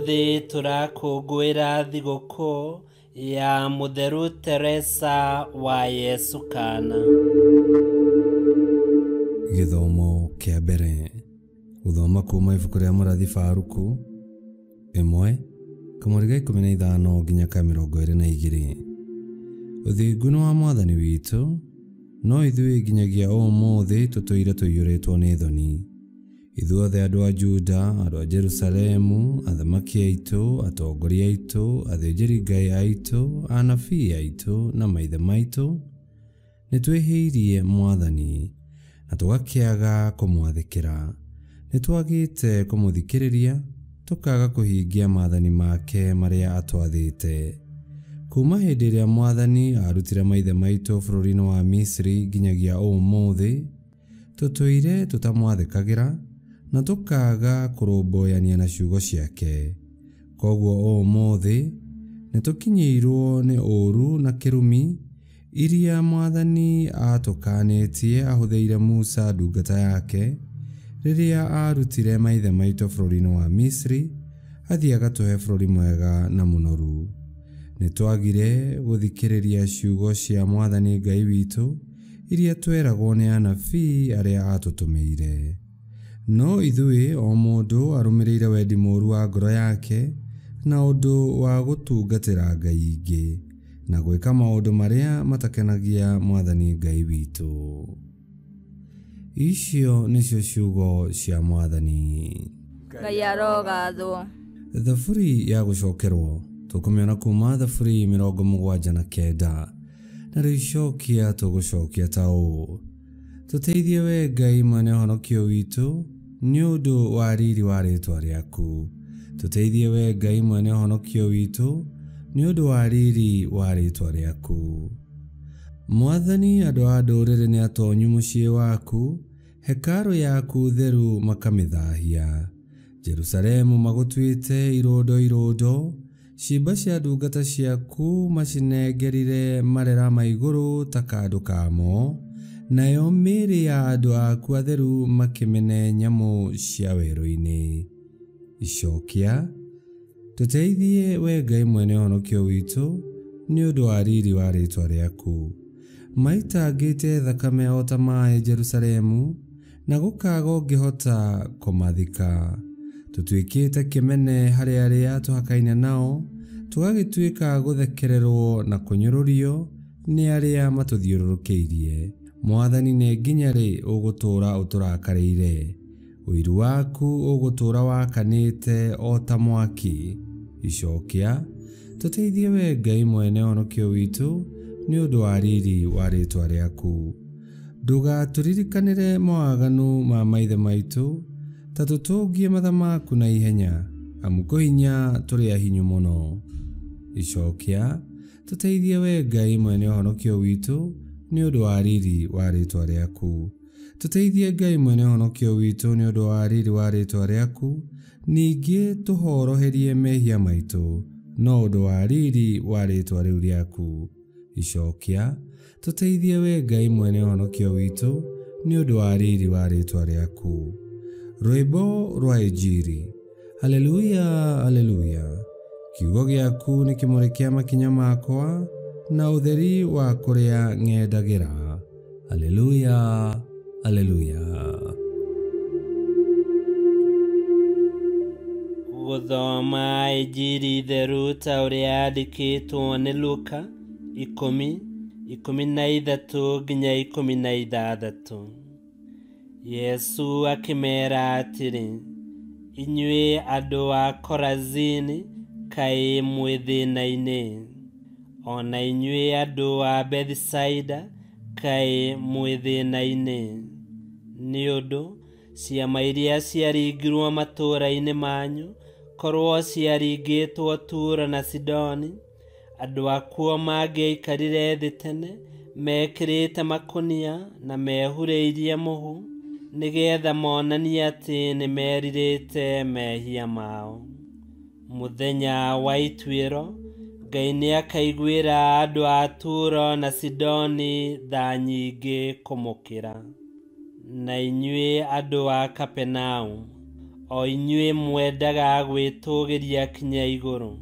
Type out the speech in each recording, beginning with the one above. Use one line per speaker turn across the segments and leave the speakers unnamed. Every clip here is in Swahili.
Umuthi turakungwira thigũkũ ya Mũtheru Teresa wa Yesu Kana.
Gĩthomo kĩa mbere. Gũthoma kuuma ibuku rĩa Mũrathi Baruku 1:15 nginya 22. Ũthingu nĩ wa Mwathani witũ, no ithuĩ nginyagia ũmũthĩ tũtũire tũiyũrĩtwo nĩ thoni. Ithuothe andũ a Juda, andũ a Jerusalemu, athamaki aitũ, atongoria aitũ, athĩnjĩri-Ngai aitũ, anabii aitũ na maithe maitũ, nĩ twĩhĩirie Mwathani na tũgakĩaga kũmwathĩkĩra. Nĩ twagĩte kũmũthikĩrĩria, tũkaga kũhingia maathani make marĩa atwathĩte. Kuma hĩndĩ ĩrĩa Mwathani arutire maithe maitũ bũrũri-inĩ wa Misiri nginyagia ũmũthĩ, tũtũire tũtamwathĩkagĩra na tũkaga kũrũmbũyania na ciugo ciake. Koguo ũmũthĩ nĩ tũkinyĩirwo nĩ ũũru na kĩrumi iria Mwathani atũkanĩtie ahũthĩire Musa ndungata yake rĩrĩa arutire maithe maitũ bũrũri-inĩ wa Misiri athiĩ agatũhe bũrũri mwega na mũnoru. Nĩ twagire gũthikĩrĩria ciugo cia Mwathani Ngai witũ iria tweragwo nĩ anabii arĩa atũtũmĩire. No ithuĩ o mũndũ arũmĩrĩire wendi mũũru wa ngoro yake na ũndũ wa gũtungatĩra ngai ingĩ na gwĩka maũndũ marĩa matakenagia Mwathani Ngai witũ. Icio nĩcio ciugo cia Mwathani.
Ngai arogathwo.
Thaburi ya gũcokerwo tũkũmĩona kuma thaburi 79 na rĩcokia tũgũcokia ta ũũ: tũteithie we Ngai mwene ũhonokio witũ nĩ ũndũ wa riri wa rĩĩtwa rĩaku. Tũteithie we Ngai mwene ũhonokio witũ nĩ ũndũ wa riri wa rĩĩtwa rĩaku. Mwathani, andũ a ndũrĩrĩ nĩ atonyu mũciĩ waku, hekarũ yaku theru makamĩthahia. Jerusalemu magũtuĩte irũndo, ciimba cia ndungata ciaku macinengerire marera ma igũrũ ta kandũ kamo, nayo mĩĩrĩ ya andũ aku atheru makĩmene nyamũ cia werũ-inĩ. Icokia: tũteithie we Ngai mwene ũhonokio witũ nĩ ũndũ wa riri wa rĩĩtwa rĩaku. Maitangĩte thakame o ta maaĩ Jerusalemu, na gũkaga ũngĩhota kũmathika. Tũtuĩkĩte kĩmene harĩ arĩa tũhakaine nao, tũgagĩtuĩka gũthekererwo na kũnyũrũrio nĩ arĩa matũthiũrũrũkĩirie. Mwathani, nĩ nginya rĩ ũgũtũũra ũtũrakarĩire? Ũiru waku ũgũtũũra wakanĩte o ta mwaki. Icokia: tũteithie we Ngai mwene ũhonokio witũ nĩ ũndũ wa riri wa rĩĩtwa rĩaku. Ndũgatũririkanĩre mawaganu ma maithe maitũ, ta tũtũngie matha maku na ihenya, amu kũhinya tũrĩ ahinyu mũno. Icokia: tũteithie we Ngai mwene ũhonokio witũ nĩ ũndũ wa riri wa rĩĩtwa rĩaku. Tũteithie Ngai mwene ũhonokio witũ nĩ ũndũ wa riri wa rĩĩtwa rĩaku, ningĩ tũhoroherie mehia maitũ no ũndũ wa riri wa rĩĩtwa rĩu rĩaku. Icokia: tũteithie we Ngai mwene ũhonokio witũ nĩ ũndũ wa riri wa rĩĩtwa rĩaku. Rwĩmbo rwa Injili. Haleluya, haleluya. Kiugo gĩaku nĩ kĩmũrĩ kĩa makinya makwa na ũtheri wa kũrĩa ng'endagĩra. Haleluya, haleluya.
Gũthoma Injili theru ta ũrĩa yandĩkĩtwo nĩ Luka 10:13 nginya 16. Yesu akĩmeera atĩrĩ: inyuĩ andũ a Korazini, kaĩ mwĩ thĩĩna-inĩ? Ona inyuĩ andũ a Bethisaida, kaĩ mwĩ thĩĩna-inĩ? Nĩ ũndũ ciama iria ciaringirwo matũũra-inĩ manyu korwo ciaringĩtwo Turo na Sidoni, andũ akuo mangĩaikarire thĩ tene mekĩrĩte makũnia na mehurĩirie mũhu, nĩgetha monanie atĩ nĩ merirĩte mehia mao. Mũthenya wa ituĩro, Ngai nĩ akaiguĩra andũ a Turo na Sidoni tha nyingĩ kũmũkĩra. Na inyuĩ andũ a Kapenau, o inyuĩ mwendaga gwĩtũgĩria kinya igũrũ,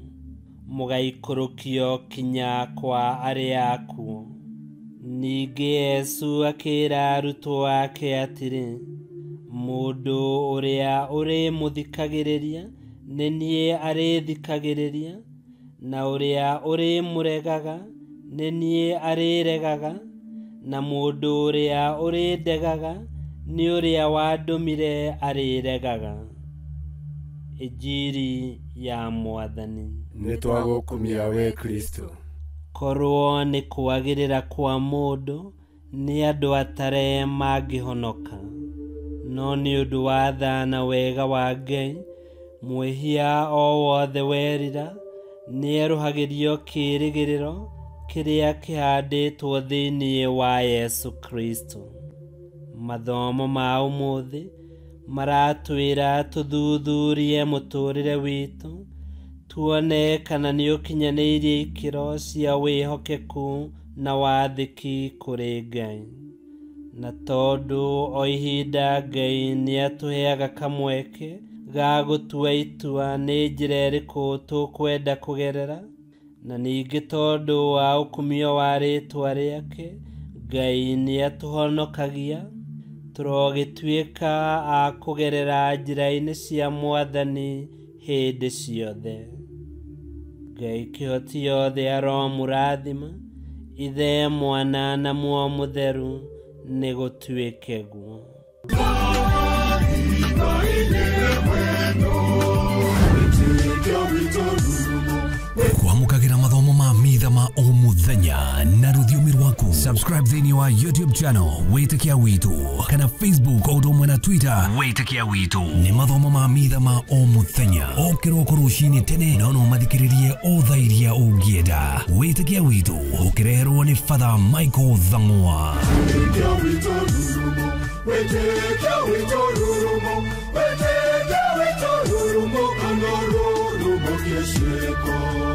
mũgaikũrũkio kinya kwa arĩa akuũ. Ningĩ Yesu akĩĩra arutwo ake atĩrĩ, mũndũ ũrĩa ũrĩmũthikagĩrĩria nĩ niĩ arĩthikagĩrĩria, na ũrĩa ũrĩmũregaga nĩ niĩ arĩregaga, na mũndũ ũrĩa ũrĩndegaga nĩ ũrĩa wandũmire arĩregaga. Injiri ya Mwathani.
Nĩtwagũkumia we Kristo.
Korwo nĩ kwagĩrĩra kwa mũndũ nĩ andũ atare mangĩhonoka, no nĩ ũndũ wa tha na wega wa Ngai, mwĩhia o wothe werira nĩerũhagĩrio kĩĩrĩgĩrĩro kĩrĩa kĩhandĩtwo thĩinĩ wa Yesu Kristo. Mathomo ma ũmũthĩ maratwĩra tũthuthurie mũtũrĩre witũ, tuone kana nĩ ũkinyanĩirie ikĩro cia wĩhokeku na wathĩki kũrĩ Ngai. Na tondũ o ihinda Ngai nĩ atũheaga kamweke ga gũtua itua nĩ njĩra ĩrĩkũ tũkwenda kũgerera, na ningĩ tondũ wa ũkumio wa rĩĩtwa rĩake, Ngai nĩ atũhonokagia, tũrogĩtuĩka a kũgerera njĩra-inĩ cia Mwathani hĩndĩ ciothe. Ngai kĩhoti yothe aromũrathima, Ithe, Mwana na Muoyo Mũtheru, nĩ gũtuĩke guo.
Kwamũkagĩra mathomo ma mitha ma o mũthenya na rũthiomi rwaku. Subscribe thĩinĩ wa YouTube channel Wĩtĩkia Witũ, kana Facebook o ũndũ ũmwe na Twitter Wĩtĩkia Witũ. Nĩ mathomo ma mitha ma o mũthenya, o kĩroko rũcinĩ tene, na no mathikĩrĩrie o thaa iria ũngĩenda. Wĩtĩkia Witũ ũkĩreherwo nĩ Father Michael Thang'wa. Wĩtĩkia Witũ rurumo, Wĩtĩkia Witũ rurumo, Wĩtĩkia Witũ rurumo, kana rurumo kĩciko.